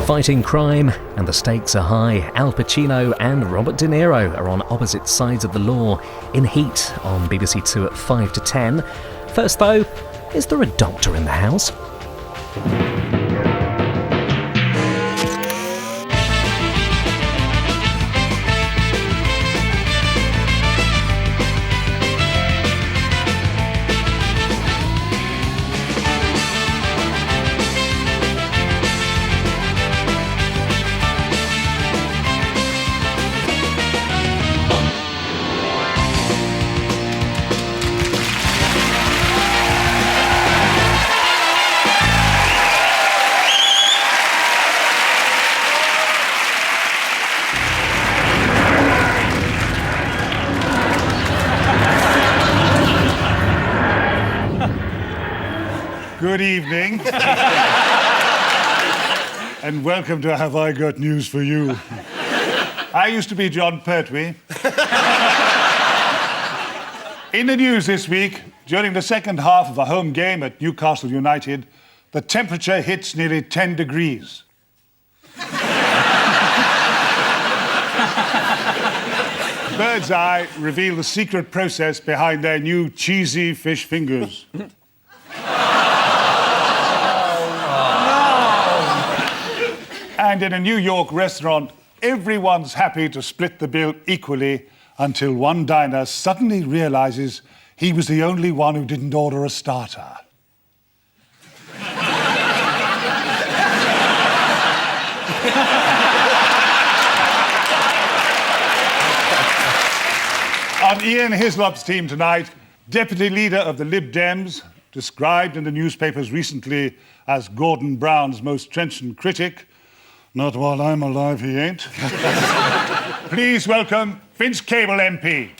Fighting crime, and the stakes are high. Al Pacino and Robert De Niro are on opposite sides of the law in Heat on BBC Two at 5 to 10. First though, is there a doctor in the house? Good evening, and welcome to Have I Got News for You. I used to be John Pertwee. In the news this week, during the second half of a home game at Newcastle United, the temperature hits nearly 10 degrees. Bird's Eye reveal the secret process behind their new cheesy fish fingers. And in a New York restaurant, everyone's happy to split the bill equally until one diner suddenly realizes he was the only one who didn't order a starter. On Ian Hislop's team tonight, Deputy Leader of the Lib Dems, described in the newspapers recently as Gordon Brown's most trenchant critic. Not while I'm alive, he ain't. Please welcome Vince Cable MP.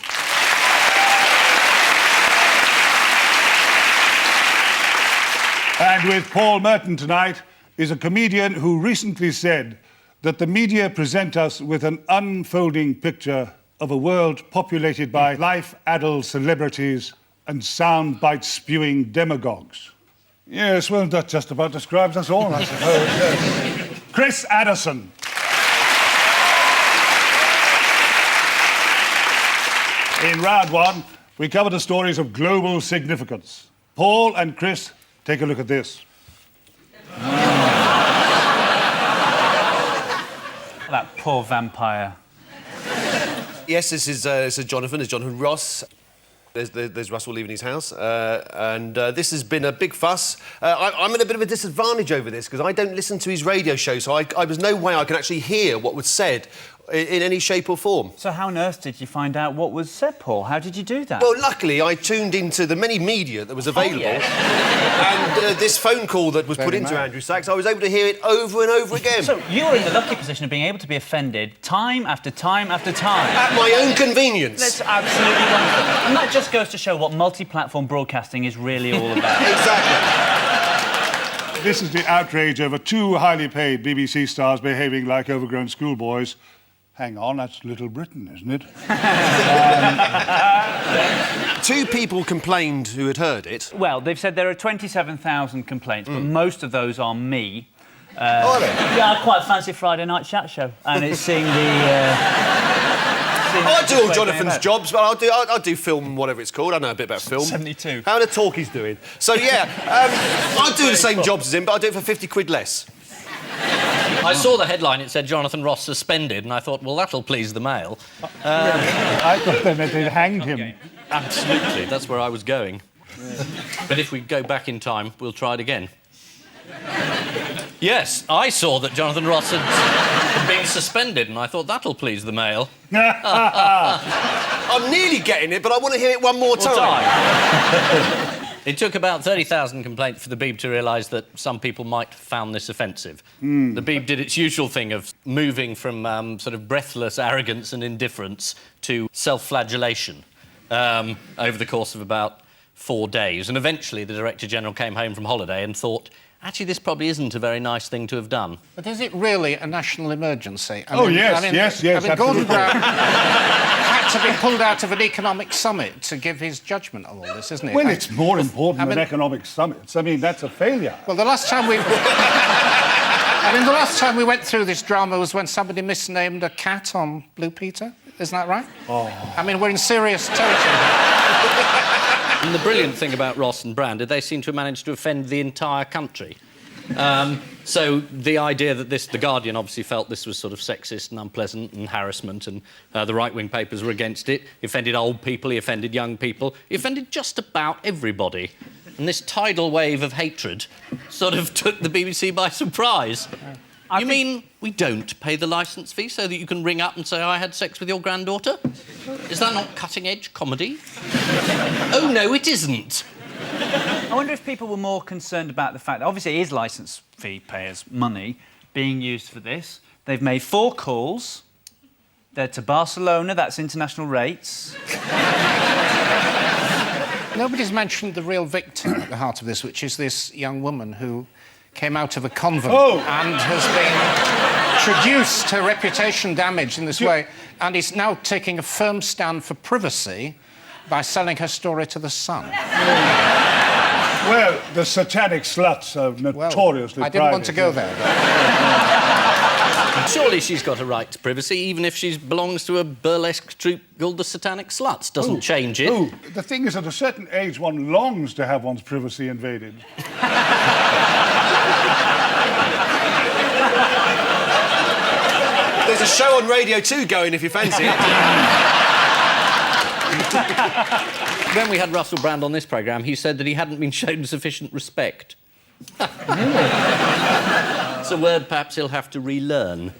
And with Paul Merton tonight is a comedian who recently said that the media present us with an unfolding picture of a world populated by life-addled celebrities and soundbite-spewing demagogues. Yes, well, that just about describes us all, I suppose, yes. Chris Addison. In round one, we cover the stories of global significance. Paul and Chris, take a look at this. That poor vampire. Yes, this is Jonathan. It's Jonathan Ross. There's Russell leaving his house, and this has been a big fuss. I'm at a bit of a disadvantage over this because I don't listen to his radio show, so I was no way I can actually hear what was said in any shape or form. So how on earth did you find out what was said, Paul? How did you do that? Well, luckily, I tuned into the many media that was available, and this phone call that was put into Andrew Sachs, I was able to hear it over and over again. So you're in the lucky position of being able to be offended time after time after time. At my own convenience. That's absolutely wonderful. And that just goes to show what multi-platform broadcasting is really all about. Exactly. This is the outrage over two highly paid BBC stars behaving like overgrown schoolboys. Hang on, that's Little Britain, isn't it? Two people complained who had heard it. Well, they've said there are 27,000 complaints, but most of those are me. Are they? Yeah, I quite fancy Friday night chat show, and it's seeing the... I do all Jonathan's jobs, but I'll do film, whatever it's called. I know a bit about film. 72. How the talk he's doing. So, yeah, I'll do the same jobs as him, but I'll do it for 50 quid less. I saw the headline, it said Jonathan Ross suspended, and I thought, well, that'll please the Mail. I thought they meant they'd hanged him. Okay. Absolutely, that's where I was going. But if we go back in time, we'll try it again. Yes, I saw that Jonathan Ross had been suspended, and I thought, that'll please the Mail. I'm nearly getting it, but I want to hear it one more time. It took about 30,000 complaints for the Beeb to realise that some people might have found this offensive. The Beeb did its usual thing of moving from sort of breathless arrogance and indifference to self-flagellation over the course of about 4 days. And eventually the Director-General came home from holiday and thought, actually, this probably isn't a very nice thing to have done. But is it really a national emergency? Yes, Gordon Brown had to be pulled out of an economic summit to give his judgment on all this, isn't it? Well, it's more important than economic summits. I mean, that's a failure. Well, the last time we... I mean, the last time we went through this drama was when somebody misnamed a cat on Blue Peter. Isn't that right? Oh. I mean, we're in serious territory. And the brilliant thing about Ross and Brand is they seem to have managed to offend the entire country. So the idea that The Guardian obviously felt this was sort of sexist and unpleasant and harassment, and the right-wing papers were against it. He offended old people, he offended young people, he offended just about everybody. And this tidal wave of hatred sort of took the BBC by surprise. You mean we don't pay the licence fee so that you can ring up and say, I had sex with your granddaughter? Is that not cutting-edge comedy? Oh, no, it isn't. I wonder if people were more concerned about the fact that obviously it is licence fee payers' money being used for this. They've made 4 calls. They're to Barcelona, that's international rates. Nobody's mentioned the real victim at the heart of this, which is this young woman who came out of a convent and has been traduced, her reputation damaged in this way, and is now taking a firm stand for privacy by selling her story to The Sun. Well, the satanic sluts are notoriously I didn't want to go there. Surely she's got a right to privacy, even if she belongs to a burlesque troupe called the Satanic Sluts. Doesn't change it. The thing is, at a certain age, one longs to have one's privacy invaded. There's a show on Radio 2 going if you fancy it. When we had Russell Brand on this programme, he said that he hadn't been shown sufficient respect. It's a word perhaps he'll have to relearn.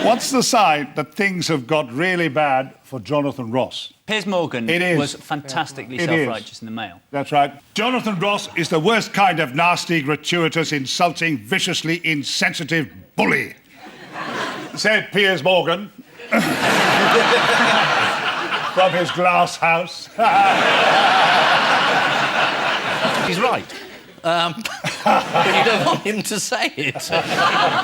What's the sign that things have got really bad for Jonathan Ross? Piers Morgan was fantastically self-righteous in the Mail. That's right. Jonathan Ross is the worst kind of nasty, gratuitous, insulting, viciously insensitive bully, said Piers Morgan from his glass house. He's right. But you don't want him to say it.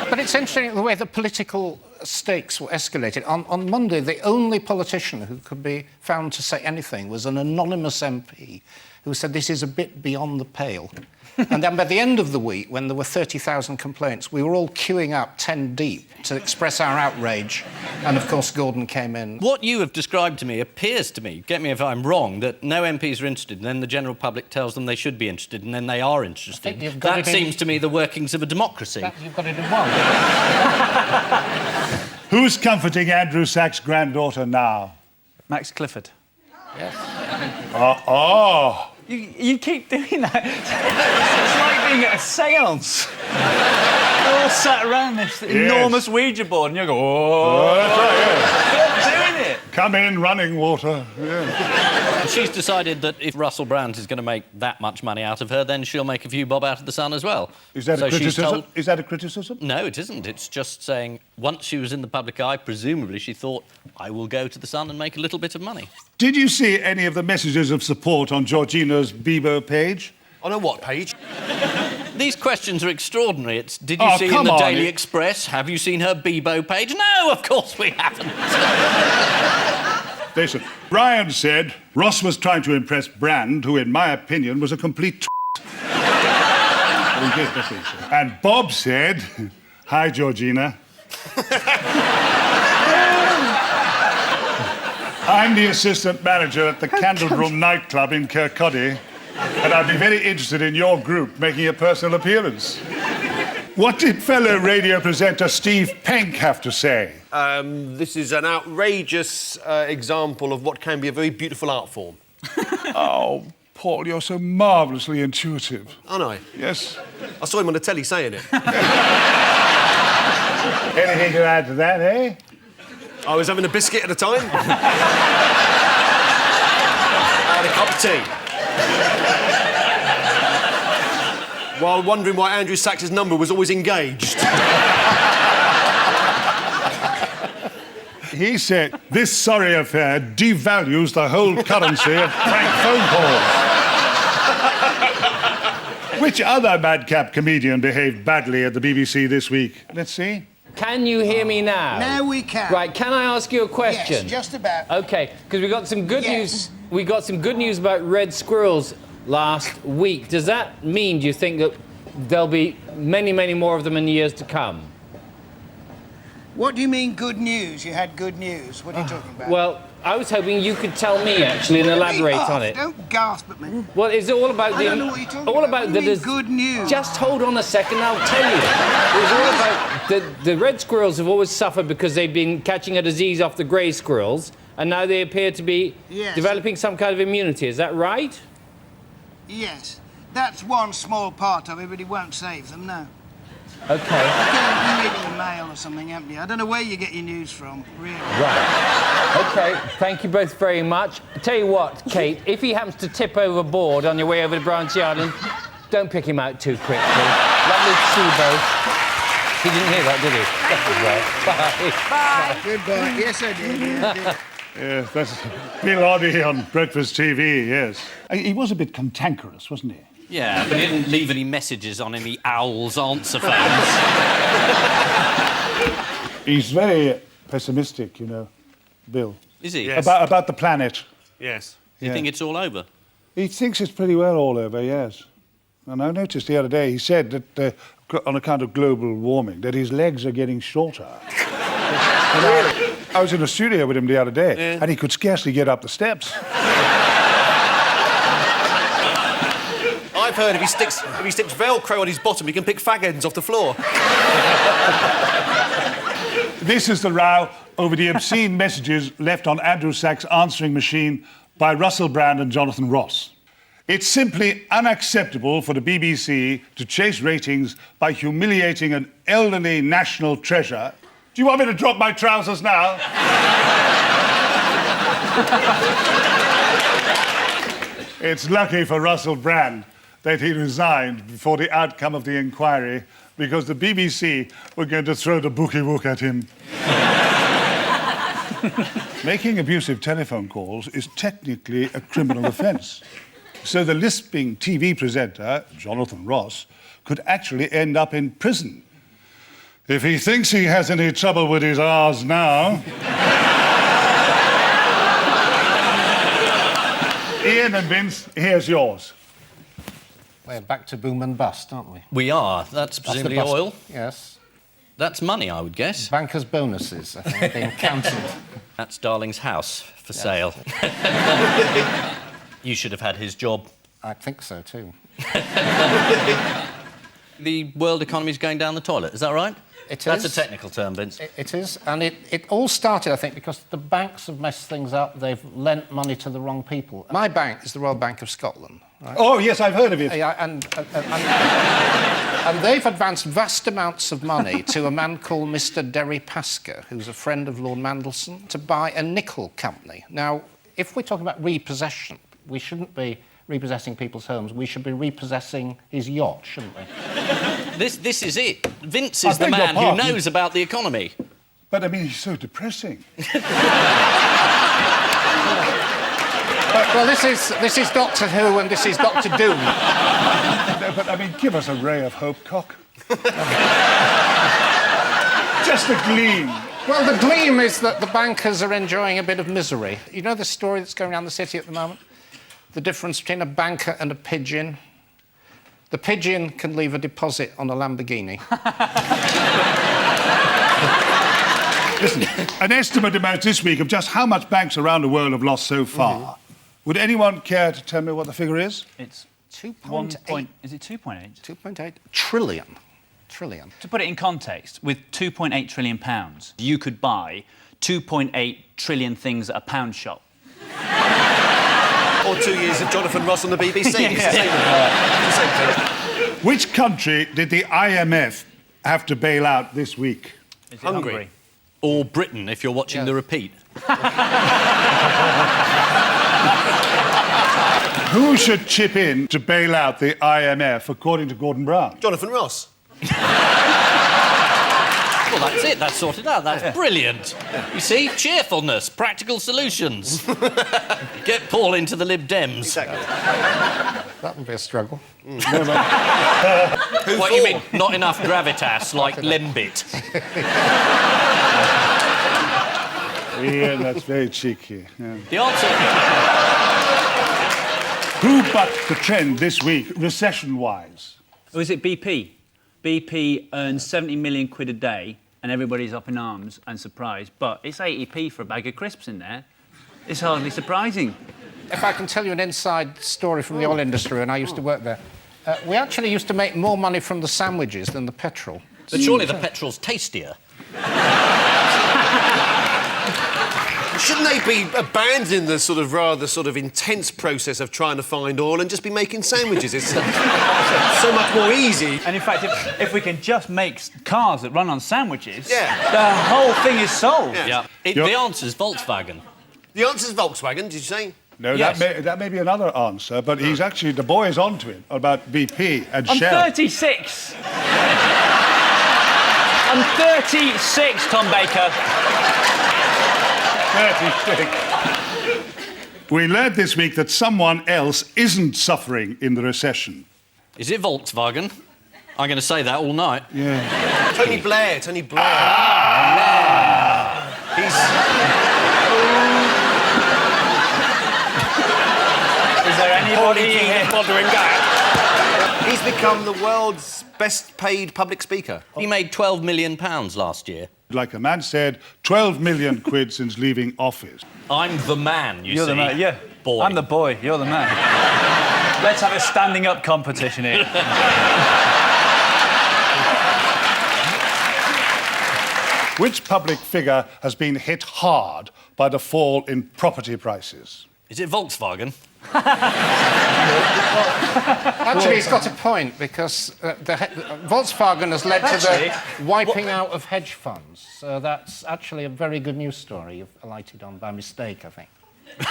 But it's interesting the way the political stakes were escalated. On Monday, the only politician who could be found to say anything was an anonymous MP who said this is a bit beyond the pale. And then by the end of the week, when there were 30,000 complaints, we were all queuing up 10 deep to express our outrage. And, of course, Gordon came in. What you have described to me appears to me, get me if I'm wrong, that no MPs are interested, and then the general public tells them they should be interested, and then they are interested. That seems to me the workings of a democracy. You've got it in one. Who's comforting Andrew Sack's granddaughter now? Max Clifford. Yes. You keep doing that. It's like being at a séance. You're all sat around this enormous Ouija board and you go, oh, that's right, Stop doing it. Come in, running water. Yeah. She's decided that if Russell Brand is going to make that much money out of her, then she'll make a few bob out of The Sun as well. Is that a criticism? Is that a criticism? No, it isn't. It's just saying once she was in the public eye, presumably she thought, I will go to The Sun and make a little bit of money. Did you see any of the messages of support on Georgina's Bieber page? On a what page? These questions are extraordinary. It's, did you see in the Daily Express? Have you seen her Bebo page? No, of course we haven't. Listen, Ryan said Ross was trying to impress Brand, who, in my opinion, was a complete And Bob said, hi, Georgina. I'm the assistant manager at the Candle Room nightclub in Kirkcaldy, and I'd be very interested in your group making a personal appearance. What did fellow radio presenter Steve Penk have to say? This is an outrageous example of what can be a very beautiful art form. Oh, Paul, you're so marvellously intuitive. Aren't I? Yes. I saw him on the telly saying it. Anything to add to that, eh? I was having a biscuit at the time. I had a cup of tea. While wondering why Andrew Sachs's number was always engaged. He said, this sorry affair devalues the whole currency of prank phone calls. Which other madcap comedian behaved badly at the BBC this week? Let's see. Can you hear me now? Now we can. Right, can I ask you a question? Yes, just about. OK, because we got some good news. We got some good news about red squirrels last week. Does that mean, do you think, that there'll be many, many more of them in the years to come. What do you mean good news? You had good news. What are you talking about? Well, I was hoping you could tell me, actually, and elaborate on it. Don't gasp at me. Well, it's all about I don't know what you're talking all about. about What do you the mean good news? Just hold on a second, I'll tell you. It's all about the red squirrels have always suffered because they've been catching a disease off the grey squirrels, and now they appear to be developing some kind of immunity. Is that right? Yes. That's one small part of it, but it won't save them, no. Okay. You're reading the mail or something, haven't you? I don't know where you get your news from, really. Right. Okay, thank you both very much. I tell you what, Kate, if he happens to tip overboard on your way over to Branchy Island, don't pick him out too quickly. Lovely to see you both. He didn't hear that, did he? Bye. Goodbye. Yes, I did. Yeah, I did. Yes, that's Bill Oddie on Breakfast TV, yes. He was a bit cantankerous, wasn't he? Yeah, but he didn't leave any messages on any owl's answer phones. He's very pessimistic, you know, Bill. Is he? Yes. About the planet. Yes. You think it's all over? He thinks it's pretty well all over, yes. And I noticed the other day he said that on account of global warming, that his legs are getting shorter. I was in a studio with him the other day, and he could scarcely get up the steps. I've heard if he sticks Velcro on his bottom, he can pick fag ends off the floor. This is the row over the obscene messages left on Andrew Sachs' answering machine by Russell Brand and Jonathan Ross. It's simply unacceptable for the BBC to chase ratings by humiliating an elderly national treasure. Do you want me to drop my trousers now? It's lucky for Russell Brand that he resigned before the outcome of the inquiry, because the BBC were going to throw the bookie wook at him. Making abusive telephone calls is technically a criminal offence. So the lisping TV presenter, Jonathan Ross, could actually end up in prison. If he thinks he has any trouble with his R's now... Ian and Vince, here's yours. We're back to boom and bust, aren't we? We are. That's presumably the bust. oil. Yes. That's money, I would guess. Bankers' bonuses, I think, being counted. That's Darling's house for sale. You should have had his job. I think so, too. The world economy is going down the toilet, is that right? It That's is. a technical term, Vince. It is, and it all started, I think, because the banks have messed things up. They've lent money to the wrong people. My bank is the Royal Bank of Scotland. Right? Oh, yes, I've heard of it. Yeah, and they've advanced vast amounts of money to a man called Mr. Derry Pasker, who's a friend of Lord Mandelson, to buy a nickel company. Now, if we're talking about repossession, we shouldn't be repossessing people's homes. We should be repossessing his yacht, shouldn't we? This is it. Vince is the man who knows about the economy. But, I mean, he's so depressing. Well, this is Doctor Who and this is Doctor Doom. No, but, I mean, give us a ray of hope, Cock. Just a gleam. Well, the gleam is that the bankers are enjoying a bit of misery. You know the story that's going around the city at the moment? The difference between a banker and a pigeon? The pigeon can leave a deposit on a Lamborghini. Listen, an estimate emerged this week of just how much banks around the world have lost so far. Would anyone care to tell me what the figure is? It's 2.8. Is it 2.8? 2.8 trillion. Trillion. To put it in context, with 2.8 trillion pounds, you could buy 2.8 trillion things at a pound shop. Or 2 years of Jonathan Ross on the BBC. It's the same. It's the same thing. Which country did the IMF have to bail out this week? Is it Hungary? Or Britain, if you're watching the repeat. Who should chip in to bail out the IMF, according to Gordon Brown? Jonathan Ross. Well, that's it. That's sorted out. That's brilliant. You see? Cheerfulness, practical solutions. Get Paul into the Lib Dems. Exactly. That would be a struggle. What you mean? Not enough gravitas like Lembit. Yeah, that's very cheeky. Yeah. The answer... Who bucked the trend this week, recession-wise? Or is it BP? BP earns 70 million quid a day and everybody's up in arms and surprised, but it's 80p for a bag of crisps in there. It's hardly surprising. If I can tell you an inside story from the oil industry, and I used to work there, we actually used to make more money from the sandwiches than the petrol. But surely the petrol's tastier. Shouldn't they be abandoning the sort of rather sort of intense process of trying to find oil and just be making sandwiches? It's so much more easy. And in fact, if we can just make cars that run on sandwiches, Yeah. the whole thing is solved. Yeah. The answer's Volkswagen. The answer's Volkswagen, did you say? No, Yes. that may be another answer, but he's actually, the boy is onto it about BP and I'm Shell. 36. I'm 36, Tom Baker. 36. We learned this week that someone else isn't suffering in the recession. Is it Volkswagen? I'm going to say that all night. Yeah. Tony Blair. He's... Is there anybody here wondering that? He's become the world's best-paid public speaker. He made £12 million last year. Like a man said, 12 million quid since leaving office. I'm the man, you You're see. the man, yeah. Boy. I'm the boy, you're the man. Let's have a standing up competition here. Which public figure has been hit hard by the fall in property prices? Is it Volkswagen? Actually, he's got a point, because Volkswagen has led to the wiping out of hedge funds. So that's actually a very good news story you've alighted on by mistake, I think. The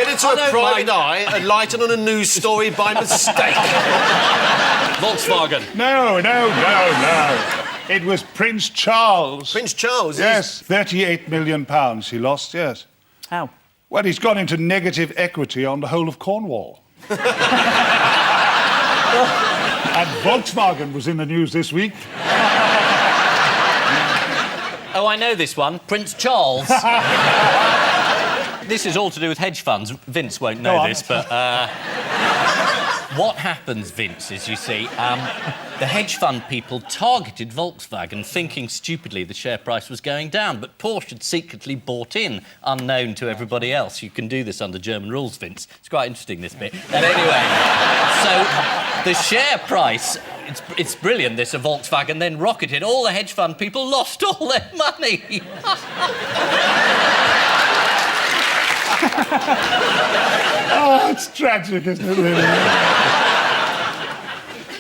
editor of Private Eye alighted on a news story by mistake. Volkswagen. No. It was Prince Charles. Prince Charles? Yes, £38 million he lost, yes. How? Well, he's gone into negative equity on the whole of Cornwall. And Volkswagen was in the news this week. Oh, I know this one. Prince Charles. This is all to do with hedge funds. Vince won't know this, but... what happens, Vince, is, you see, the hedge fund people targeted Volkswagen, thinking stupidly the share price was going down, but Porsche had secretly bought in, unknown to everybody else. You can do this under German rules, Vince. It's quite interesting, this bit. And anyway, so the share price... It's brilliant, this, of Volkswagen, then rocketed. All the hedge fund people lost all their money. Oh, it's tragic, isn't it, really?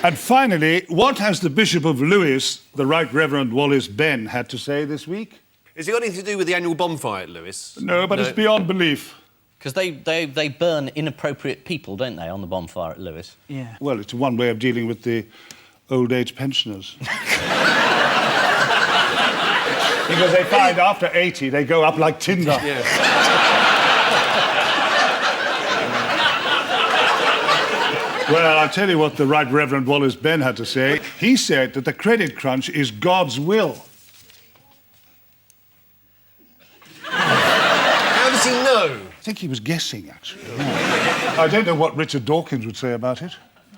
And finally, what has the Bishop of Lewis, the Right Reverend Wallace Benn, had to say this week? Has it got anything to do with the annual bonfire at Lewis? No, but it's beyond belief. Because they burn inappropriate people, don't they, on the bonfire at Lewis? Yeah. Well, it's one way of dealing with the old age pensioners. Because they find after 80, they go up like tinder. Yeah. Well, I'll tell you what the Right Reverend Wallace Benn had to say. He said that the credit crunch is God's will. How does he know? I think he was guessing, actually. I don't know what Richard Dawkins would say about it.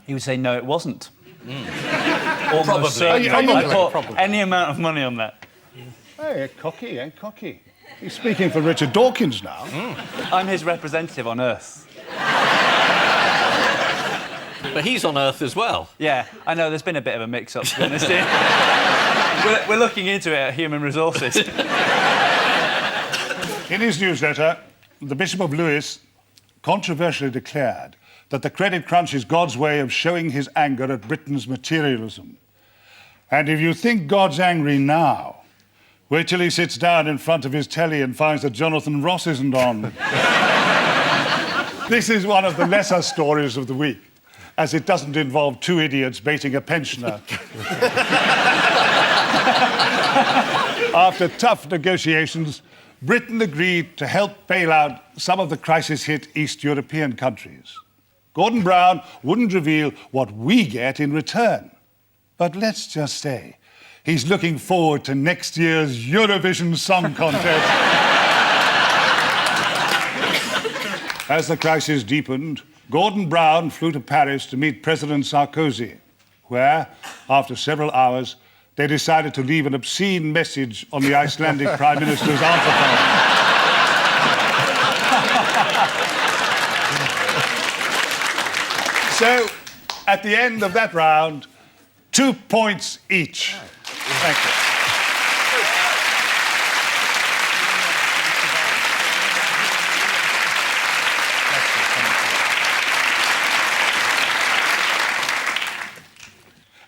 He would say, no, it wasn't. Probably. Certainly. Probably. I put any amount of money on that. Hey, cocky, ain't cocky. He's speaking for Richard Dawkins now. I'm his representative on Earth. But he's on Earth as well. Yeah, I know, there's been a bit of a mix-up, to be honest. We're looking into it at Human Resources. In his newsletter, the Bishop of Lewis controversially declared that the credit crunch is God's way of showing his anger at Britain's materialism. And if you think God's angry now, wait till he sits down in front of his telly and finds that Jonathan Ross isn't on. This is one of the lesser stories of the week, as it doesn't involve two idiots baiting a pensioner. After tough negotiations, Britain agreed to help bail out some of the crisis-hit East European countries. Gordon Brown wouldn't reveal what we get in return. But let's just say he's looking forward to next year's Eurovision Song Contest. As the crisis deepened, Gordon Brown flew to Paris to meet President Sarkozy, where, after several hours, they decided to leave an obscene message on the Icelandic Prime Minister's answer phone. So, at the end of that round, 2 points each. Thank you.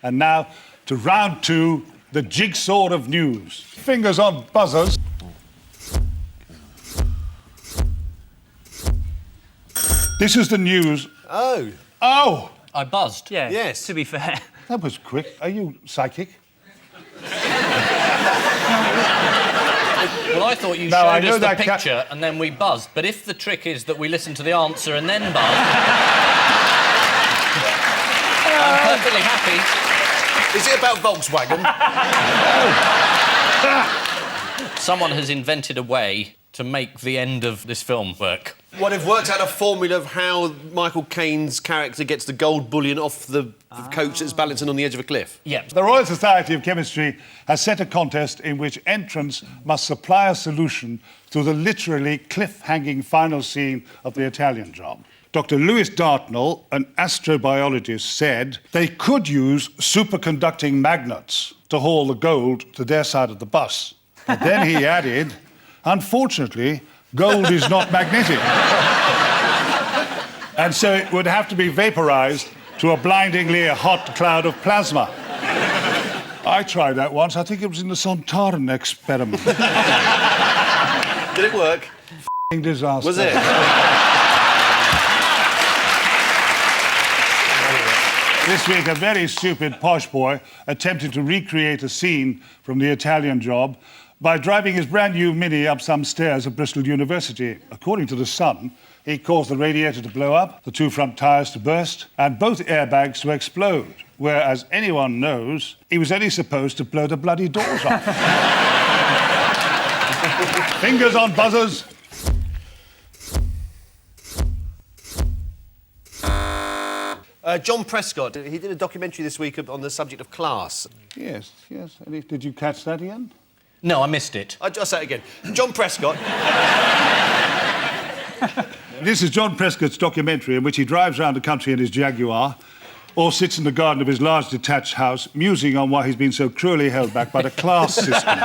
And now to round 2, the jigsaw of news. Fingers on buzzers. This is the news. Oh. Oh! I buzzed. Yeah, Yes. to be fair. That was quick. Are you psychic? Well, I thought you No, I showed know us the that picture and then we buzzed. But if the trick is that we listen to the answer and then buzz, I'm perfectly happy. Is it about Volkswagen? Someone has invented a way to make the end of this film work. Well, they've worked out a formula of how Michael Caine's character gets the gold bullion off the coach that's balancing on the edge of a cliff. Yeah. The Royal Society of Chemistry has set a contest in which entrants must supply a solution to the literally cliff-hanging final scene of the Italian Job. Dr. Lewis Dartnell, an astrobiologist, said they could use superconducting magnets to haul the gold to their side of the bus. But then he added, unfortunately, gold is not magnetic. And so it would have to be vaporized to a blindingly hot cloud of plasma. I tried that once. I think it was in the Sontaran experiment. Did it work? F***ing disaster. Was it? This week, a very stupid posh boy attempted to recreate a scene from the Italian Job by driving his brand new Mini up some stairs at Bristol University. According to The Sun, he caused the radiator to blow up, the 2 front tyres to burst, and both airbags to explode, whereas anyone knows he was only supposed to blow the bloody doors off. Fingers on buzzers. John Prescott, he did a documentary this week on the subject of class. Yes, yes. Did you catch that, Ian? No, I missed it. I'll say it again. John Prescott. This is John Prescott's documentary in which he drives around the country in his Jaguar or sits in the garden of his large detached house musing on why he's been so cruelly held back by the class system.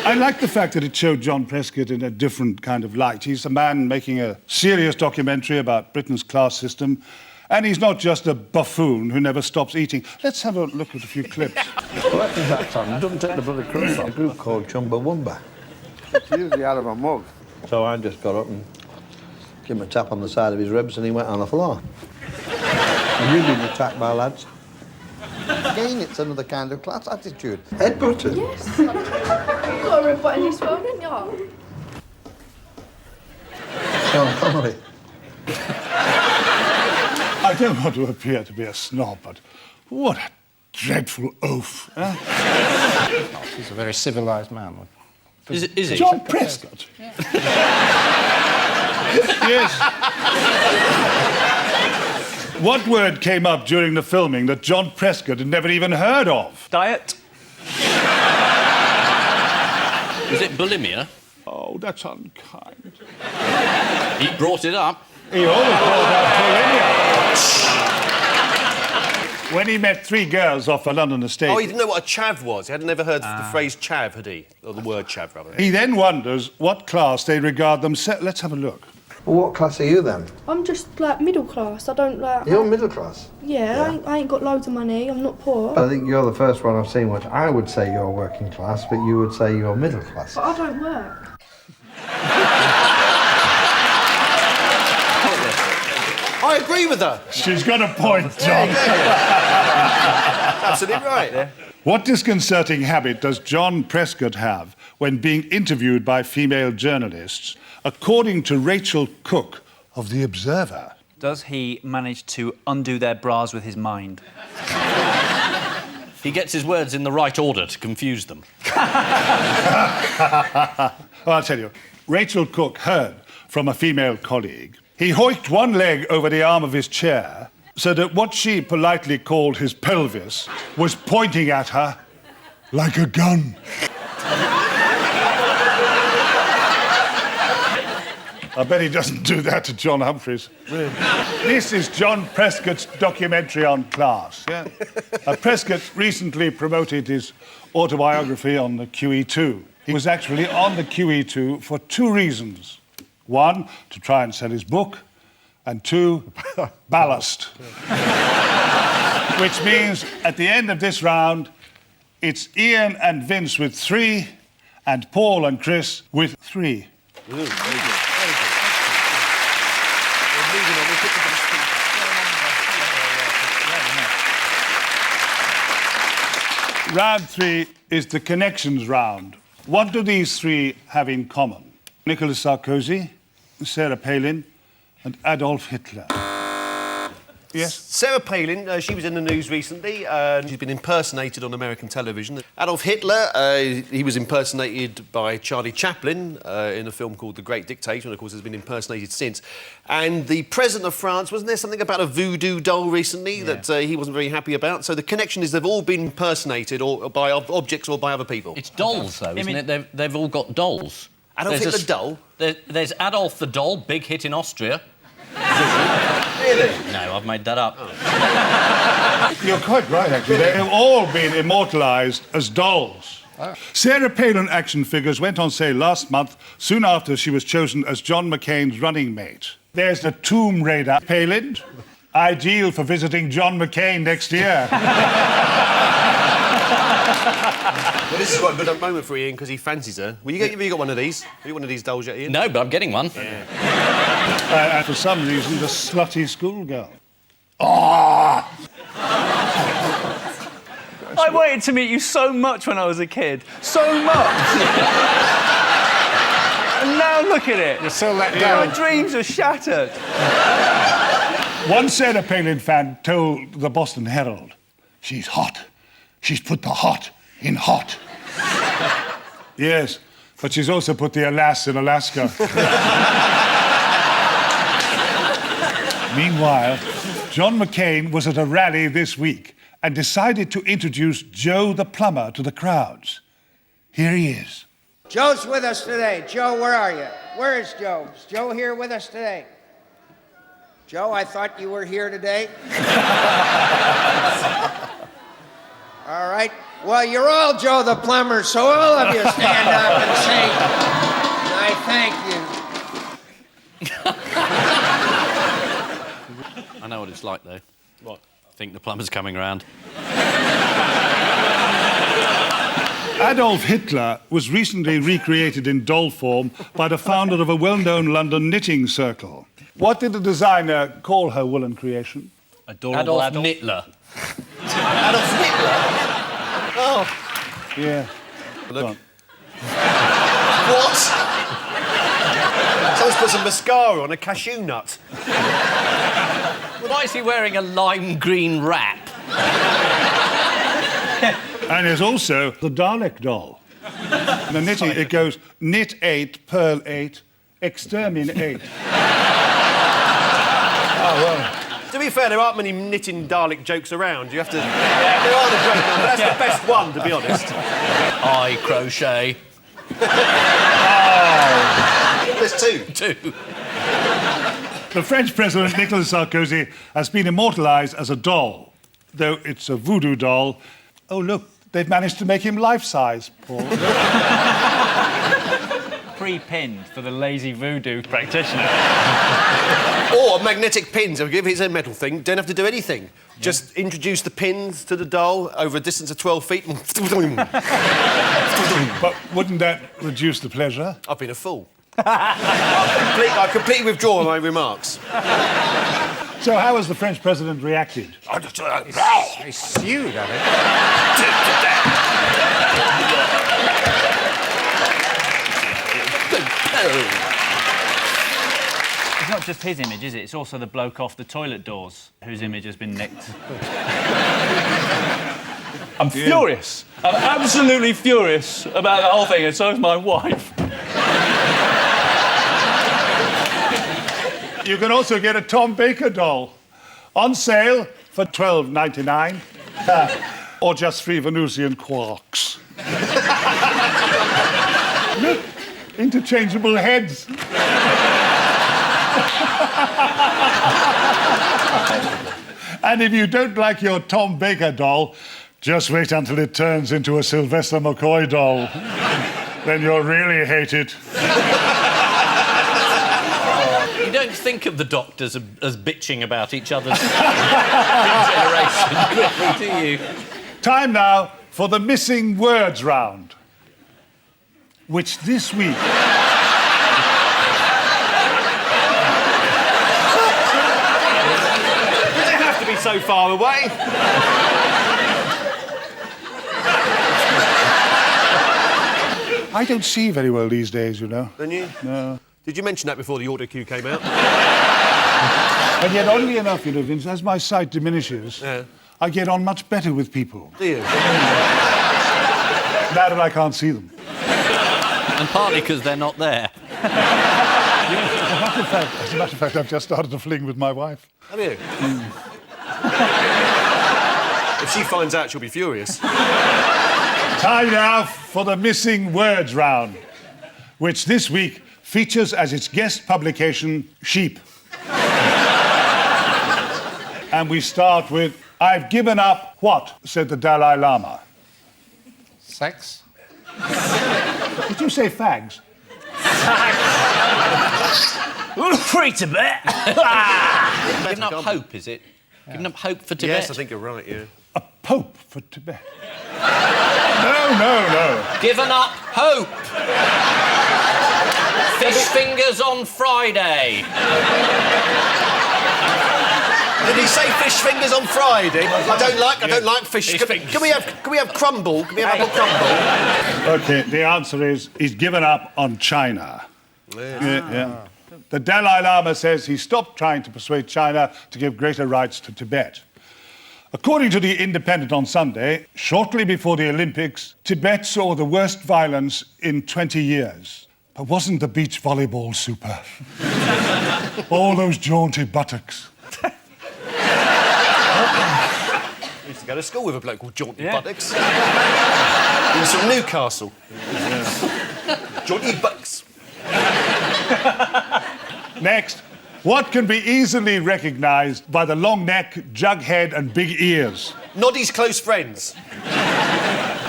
I like the fact that it showed John Prescott in a different kind of light. He's a man making a serious documentary about Britain's class system, and he's not just a buffoon who never stops eating. Let's have a look at a few clips. What is that, son? Don't take the bloody crust off. A group called Chumbawamba. It's usually out of a mug. So I just got up and gave him a tap on the side of his ribs and he went on the floor. And you've been attacked by lads. Again, it's another kind of class attitude. Headbutted. Yes. You got a red button as well, didn't you? Sean Connery. I don't want to appear to be a snob, but what a dreadful oaf. Huh? He's a very civilised man. Is he? John Prescott? Yeah. Yes. What word came up during the filming that John Prescott had never even heard of? Diet. Is it bulimia? Oh, that's unkind. He brought it up. He always brought up bulimia. When he met 3 girls off a London estate... Oh, he didn't know what a chav was. He had never heard the phrase chav, had he? Or the word chav, rather. He then wonders what class they regard themselves... Let's have a look. Well, what class are you then? I'm just like middle class. I don't like. You're middle class? Yeah, I ain't got loads of money. I'm not poor. I think you're the first one I've seen which I would say you're working class, but you would say you're middle class. But I don't work. I agree with her. She's got a point, John. Absolutely right. Yeah. What disconcerting habit does John Prescott have when being interviewed by female journalists, according to Rachel Cook of The Observer? Does he manage to undo their bras with his mind? He gets his words in the right order to confuse them. Well, I'll tell you, Rachel Cook heard from a female colleague. He hoiked one leg over the arm of his chair so that what she politely called his pelvis was pointing at her like a gun. I bet he doesn't do that to John Humphreys. Really? This is John Prescott's documentary on class. Yeah? Prescott recently promoted his autobiography on the QE2. He was actually on the QE2 for 2 reasons. 1, to try and sell his book, and 2, ballast. Which means at the end of this round, it's Ian and Vince with 3, and Paul and Chris with 3. Ooh, very good. Very good. We're moving on. We'll put the Round 3 is the connections round. What do these 3 have in common? Nicolas Sarkozy, Sarah Palin, and Adolf Hitler. Yes? Sarah Palin, she was in the news recently. She's been impersonated on American television. Adolf Hitler, he was impersonated by Charlie Chaplin in a film called The Great Dictator, and of course has been impersonated since. And the President of France, wasn't there something about a voodoo doll recently that he wasn't very happy about? So the connection is they've all been impersonated or by objects or by other people. It's dolls, though, isn't it? They've all got dolls. Adolf Hitler doll? There's Adolf the doll, big hit in Austria. Really? No, I've made that up. Oh. You're quite right, actually. They've all been immortalised as dolls. Oh. Sarah Palin action figures went on sale last month, soon after she was chosen as John McCain's running mate. There's the Tomb Raider Palin, ideal for visiting John McCain next year. Well, this is quite a good moment for Ian because he fancies her. Have you got one of these? Have you got one of these dolls yet, Ian? No, but I'm getting one. Yeah. And for some reason, the slutty schoolgirl. Oh! I wanted to meet you so much when I was a kid. So much. And now look at it. You're so let down. My dreams are shattered. One Sarah Palin fan told the Boston Herald, "She's hot. She's put the hot in hot." Yes, but she's also put the alas in Alaska. Meanwhile, John McCain was at a rally this week and decided to introduce Joe the plumber to the crowds. Here he is. Joe's with us today. Joe, where are you? Where is Joe? Is Joe here with us today? Joe, I thought you were here today. All right. Well, you're all Joe the plumber, so all of you stand up and say, "I thank you." I know what it's like, though. What? I think the plumber's coming around. Adolf Hitler was recently recreated in doll form by the founder of a well-known London knitting circle. What did the designer call her woolen creation? Adolf Nittler. Adolf Hitler? Oh. Yeah. Look. What? Someone's put some mascara on a cashew nut. Why is he wearing a lime green wrap? And there's also the Dalek doll. The knitting, it goes knit 8, pearl 8, exterminate. Oh, well. To be fair, there aren't many knitting Dalek jokes around. You have to... There are the great ones, but that's the best one, to be honest. I crochet. Oh. There's 2. 2. The French President Nicolas Sarkozy has been immortalised as a doll, though it's a voodoo doll. Oh, look, they've managed to make him life-size, Paul. Pre-pinned for the lazy voodoo practitioner. Or magnetic pins. If it's a metal thing, don't have to do anything. Yeah. Just introduce the pins to the doll over a distance of 12 feet. But wouldn't that reduce the pleasure? I've been a fool. I completely withdraw my remarks. So how has the French president reacted? He sued at it. It's not just his image, is it? It's also the bloke off the toilet doors whose image has been nicked. I'm furious. I'm absolutely furious about the whole thing, and so is my wife. You can also get a Tom Baker doll. On sale for $12.99. Or just 3 Venusian quarks. Look, interchangeable heads. And if you don't like your Tom Baker doll, just wait until it turns into a Sylvester McCoy doll. Then you'll really hate it. You don't think of the doctors as bitching about each other's generation, do you? Time now for the missing words round, which this week... Does it have to be so far away? I don't see very well these days, you know. Don't you? No. Did you mention that before the auto cue came out? And yet, oddly enough, you know, Vince, as my sight diminishes, I get on much better with people. Do you? Now that I can't see them. And partly because they're not there. As a matter of fact, I've just started a fling with my wife. Have you? If she finds out, she'll be furious. Time now for the missing words round, which this week features as its guest publication, Sheep. And we start with, I've given up what, said the Dalai Lama. Sex? Did you say fags? Free Tibet! Giving up hope, is it? Giving up hope for Tibet? Yes, I think you're right, yeah. A pope for Tibet. No. Given up hope! Fish fingers on Friday. Did he say fish fingers on Friday? I don't like fish. Can we have crumble? Can we have apple crumble? OK, the answer is he's given up on China. Yeah. The Dalai Lama says he stopped trying to persuade China to give greater rights to Tibet. According to The Independent on Sunday, shortly before the Olympics, Tibet saw the worst violence in 20 years. But wasn't the beach volleyball super? All those jaunty buttocks. I used to go to school with a bloke called Jaunty Buttocks. He was from Newcastle. Jaunty Buttocks. Next, what can be easily recognised by the long neck, jug head and big ears? Noddy's close friends.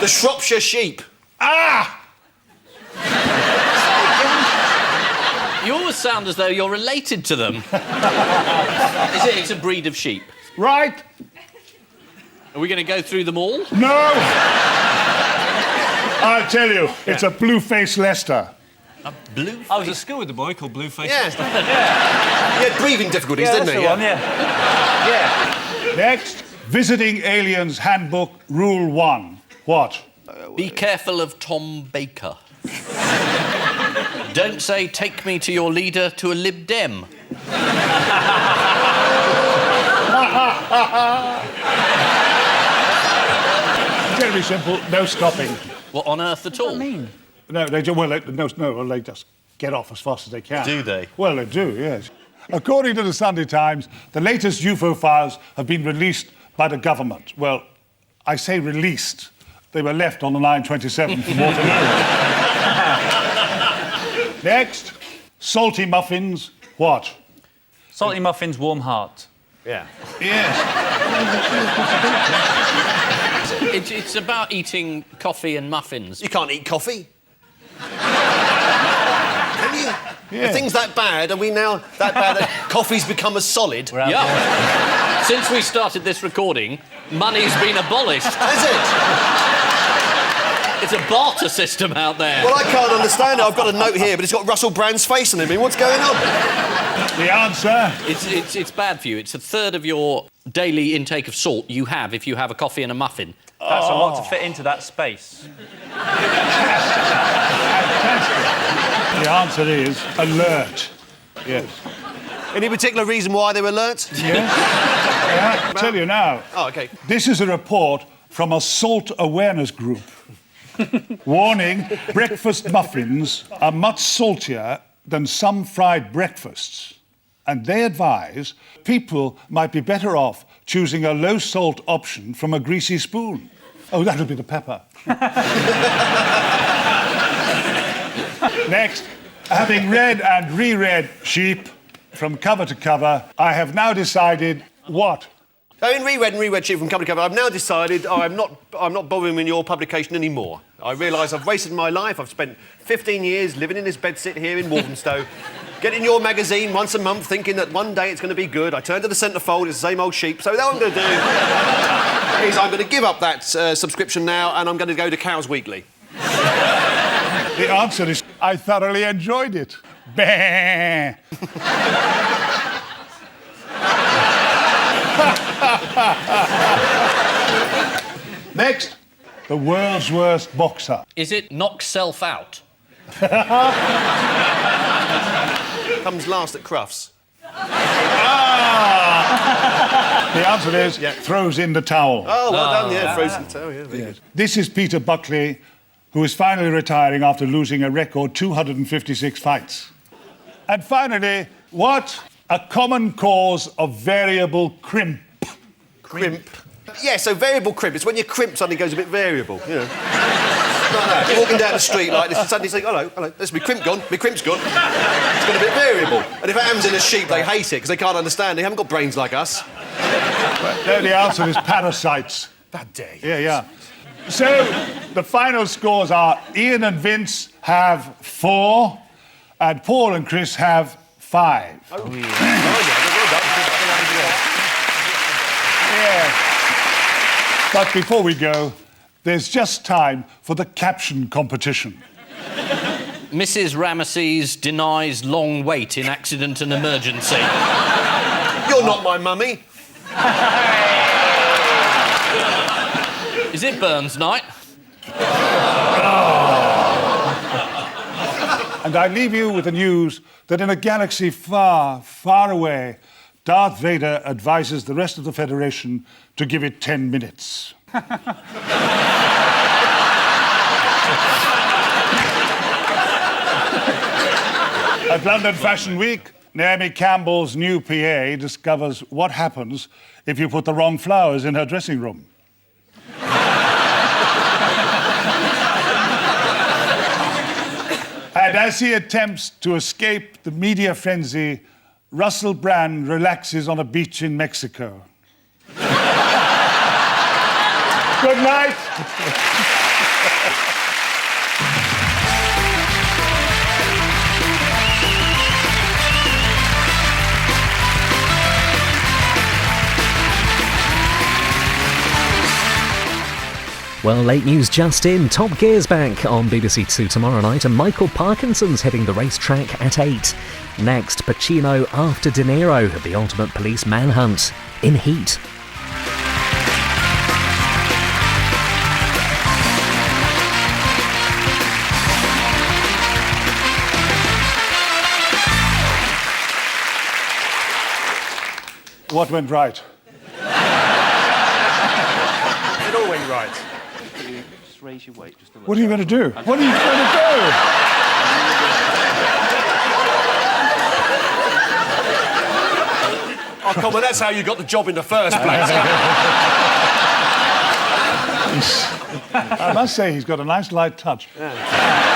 The Shropshire sheep. Ah! You always sound as though you're related to them. It's a breed of sheep. Right. Are we going to go through them all? No! I'll tell you, it's a blue-faced Leicester. A blue? I was at school with a boy called Blueface. Yeah. He had breathing difficulties, Yeah, didn't that's he? the one, yeah. Next, Visiting Aliens Handbook, Rule 1. What? Be careful of Tom Baker. Don't say, take me to your leader to a Lib Dem. Very simple, no stopping. What on earth at all? What do you mean? No, they just get off as fast as they can. Do they? Well, they do, yes. According to the Sunday Times, the latest UFO files have been released by the government. Well, I say released. They were left on the 927 from Waterloo. Next, salty muffins. What? Salty muffins, warm heart. Yeah. Yes. It's about eating coffee and muffins. You can't eat coffee. Can you? Yeah. Are things that bad? Are we now that bad that coffee's become a solid? Yeah. Since we started this recording, money's been abolished. Has it? It's a barter system out there. Well, I can't understand it. I've got a note here, but it's got Russell Brand's face on it. I mean, what's going on? The answer? It's bad for you. It's a third of your daily intake of salt you have if you have a coffee and a muffin. That's a lot to fit into that space. The answer is alert. Yes. Any particular reason why they were alert? Yes. I'll tell you now. Oh, OK. This is a report from a salt awareness group. Warning, breakfast muffins are much saltier than some fried breakfasts. and they advise people might be better off choosing a low-salt option from a greasy spoon. Oh, that'll be the pepper. Next, having read and reread Sheep from cover to cover, I have now decided what? Having reread Sheep from cover to cover, I've now decided I'm not bothering with your publication anymore. I realise I've wasted my life. I've spent 15 years living in this bedsit here in Walthamstow, getting your magazine once a month, thinking that one day it's going to be good. I turn to the centrefold, it's the same old Sheep. So what I'm going to do is I'm going to give up that subscription now, and I'm going to go to Cows Weekly. The answer is, I thoroughly enjoyed it. Bah. Next, the world's worst boxer. Is it knock self out? Comes last at Crufts. The answer is, throws in the towel. Oh, well done, yeah, frozen toe, yeah, very good. This is Peter Buckley, who is finally retiring after losing a record 256 fights. And finally, what? A common cause of variable crimp. Crimp? Yeah, so variable crimp. It's when your crimp suddenly goes a bit variable, you know. Like that. You're walking down the street like this and suddenly you think, hello, there's my crimp gone, my crimp's gone. It's got a bit variable. And if it happens in a sheep, they hate it because they can't understand. They haven't got brains like us. No, the answer is parasites. Bad day. Yeah. So, the final scores are Ian and Vince have 4, and Paul and Chris have 5. Oh, yeah. Yeah. But before we go, there's just time for the caption competition. Mrs. Ramesses denies long wait in accident and emergency. You're not my mummy. Is it Burns night? And I leave you with the news that in a galaxy far, far away, Darth Vader advises the rest of the Federation to give it 10 minutes. At London Fashion Week, Naomi Campbell's new PA discovers what happens if you put the wrong flowers in her dressing room. And as he attempts to escape the media frenzy, Russell Brand relaxes on a beach in Mexico. Good night. Well, late news just in. Top Gear's back on BBC Two tomorrow night, and Michael Parkinson's hitting the racetrack at 8. Next, Pacino after De Niro, the ultimate police manhunt in Heat. What went right? It all went right. Just raise your weight just a little. What are you going to do? What are you going to do? Oh, come on, that's how you got the job in the first place. I must say, he's got a nice light touch. Yeah.